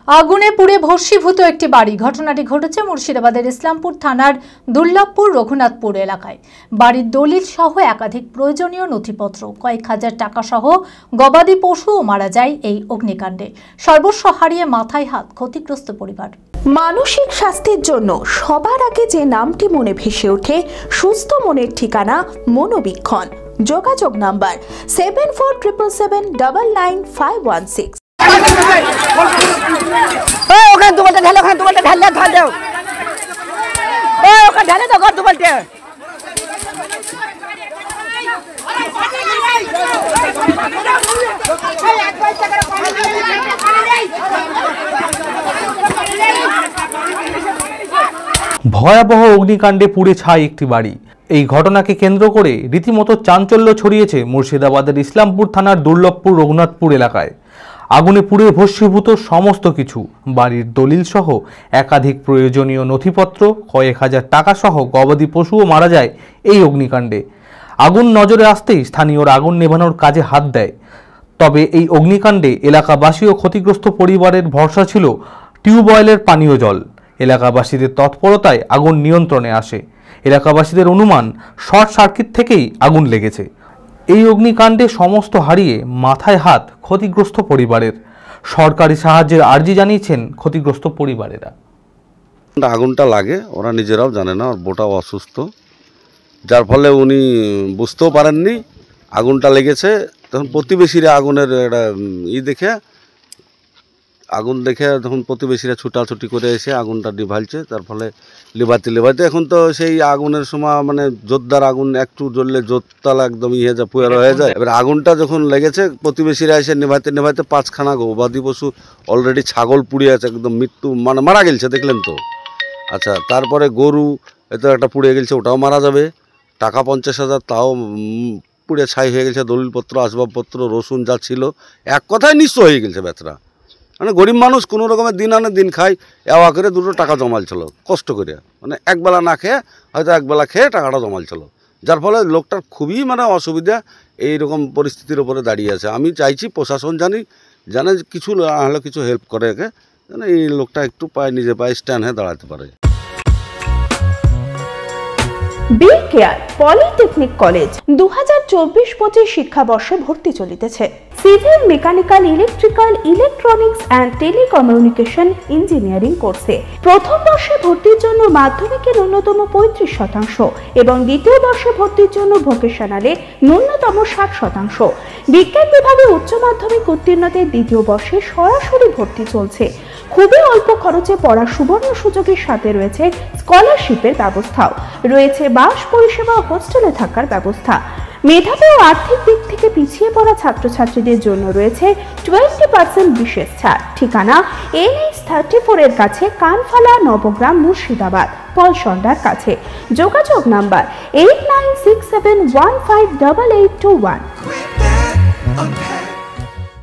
আগুনে পুড়ে ভস্মীভূত একটি বাড়ি। ঘটনাটি ঘটেছে মুর্শিদাবাদের ইসলামপুর থানার দুর্লভপুর রঘুনাথপুর এলাকায়। বাড়ির দলিল সহ একাধিক প্রয়োজনীয় নথিপত্র, কয়েক হাজার টাকা সহ গবাদি পশুও মারা যায় এই অগ্নিকাণ্ডে। সর্বস্ব হারিয়ে মাথায় হাত, ক্ষতিগ্রস্ত পরিবার। মানসিক স্বাস্থ্যের জন্য সবার আগে যে নামটি মনে ভেসে ওঠে, সুস্থ মনের ঠিকানা মনোবীক্ষণ। যোগাযোগ নাম্বার 7477799516। ওখানে দুবালটা ঢালে, ওখানে দুবালটা ঢালে ঢাল দাও। ওখানে ঢালে দাও ঘর দুবালটা। ভয়াবহ অগ্নিকাণ্ডে পুড়ে ছাই একটি বাড়ি। এই ঘটনাকে কেন্দ্র করে রীতিমতো চাঞ্চল্য ছড়িয়েছে মুর্শিদাবাদের ইসলামপুর থানার দুর্লভপুর রঘুনাথপুর এলাকায়। আগুনে পুড়ে ভস্মীভূত সমস্ত কিছু, বাড়ির দলিল সহ একাধিক প্রয়োজনীয় নথিপত্র, কয়েক হাজার টাকা সহ গবাদি পশুও মারা যায় এই অগ্নিকাণ্ডে। আগুন নজরে আসতেই স্থানীয়রা আগুন নেভানোর কাজে হাত দেয়। তবে এই অগ্নিকাণ্ডে এলাকাবাসী ও ক্ষতিগ্রস্ত পরিবারের ভরসা ছিল টিউবওয়েলের পানীয় জল। এলাকাবাসীদের তৎপরতায় আগুন নিয়ন্ত্রণে আসে। এলাকাবাসীদের অনুমান শর্ট সার্কিট থেকেই আগুন লেগেছে। এই অগ্নিকাণ্ডে সমস্ত হারিয়ে মাথায় হাত ক্ষতিগ্রস্ত পরিবারের। সরকারি সাহায্যের আর্জি জানিয়েছেন ক্ষতিগ্রস্ত পরিবারেরা। আগুনটা লাগে ওরা নিজেরাও জানে না, ওর বোটাও অসুস্থ, যার ফলে উনি বুঝতেও পারেননি আগুনটা লেগেছে। তখন প্রতিবেশীরা আগুনের একটা আগুন দেখে তখন প্রতিবেশীরা ছুটাছুটি করে এসে আগুনটা নিভালছে। তার ফলে লিভাতে এখন তো সেই আগুনের সময় মানে জোরদার আগুন, একটু জ্বললে জোরতালা একদম পুয়ার হয়ে যায়। এবার আগুনটা যখন লেগেছে প্রতিবেশীরা এসে নেভাতে 5খানা গবাদি পশু অলরেডি, ছাগল পুড়ে আছে একদম মৃত্যু, মানে মারা গেছে, দেখলেন তো। আচ্ছা, তারপরে গরু এত একটা পুড়ে গেছে, ওটাও মারা যাবে। টাকা 50,000 তাও পুড়ে ছাই হয়ে গেছে। দলিলপত্র, আসবাবপত্র, রসুন যা ছিল এক কথায় নিঃস্ব হয়ে গেছে বেচারা। মানে গরিব মানুষ কোনো রকমের দিন আনে দিন খায়, এওয়া করে দুটো টাকা জমালছিল কষ্ট করে, মানে একবেলা না খেয়ে হয়তো একবেলা খেয়ে টাকাটা জমালছিল, যার ফলে লোকটার খুবই মানে অসুবিধা এইরকম পরিস্থিতির উপরে দাঁড়িয়ে আছে। আমি চাইছি প্রশাসন জানে কিছু হলে কিছু হেল্প করে একে, যেন এই লোকটা একটু নিজে পায়ে স্ট্যান্ড হয়ে দাঁড়াতে পারে। বি কেয়ার পলিটেকনিক কলেজ 2024-25 শিক্ষাবর্ষে ভর্তি চলিতেছে। Civil, mechanical, electrical, electronics and telecommunication engineering কোর্সে প্রথম বর্ষে ভর্তির জন্য মাধ্যমিকে ন্যূনতম 35% এবং দ্বিতীয় বর্ষে ভর্তির জন্য ভোকেশনালে ন্যূনতম 60%। বিজ্ঞান বিভাগে উচ্চ মাধ্যমিক উত্তীর্ণদের দ্বিতীয় বর্ষে সরাসরি ভর্তি চলছে। খুবই অল্প খরচে পড়ার সুবর্ণ সুযোগের সাথে রয়েছে স্কলারশিপের ব্যবস্থাও রয়েছে, বাস পরিষেবা ও হোস্টেলে থাকার ব্যবস্থা। মেধাবী ও আর্থিক দিক থেকে পিছিয়ে পড়া ছাত্রছাত্রীদের জন্য রয়েছে 20% বিশেষ ছাড়। ঠিকানা NH34 এর কাছে, কানফালা, নবগ্রাম, মুর্শিদাবাদ, পলসন্ডার কাছে। যোগাযোগ নাম্বার 8967158821।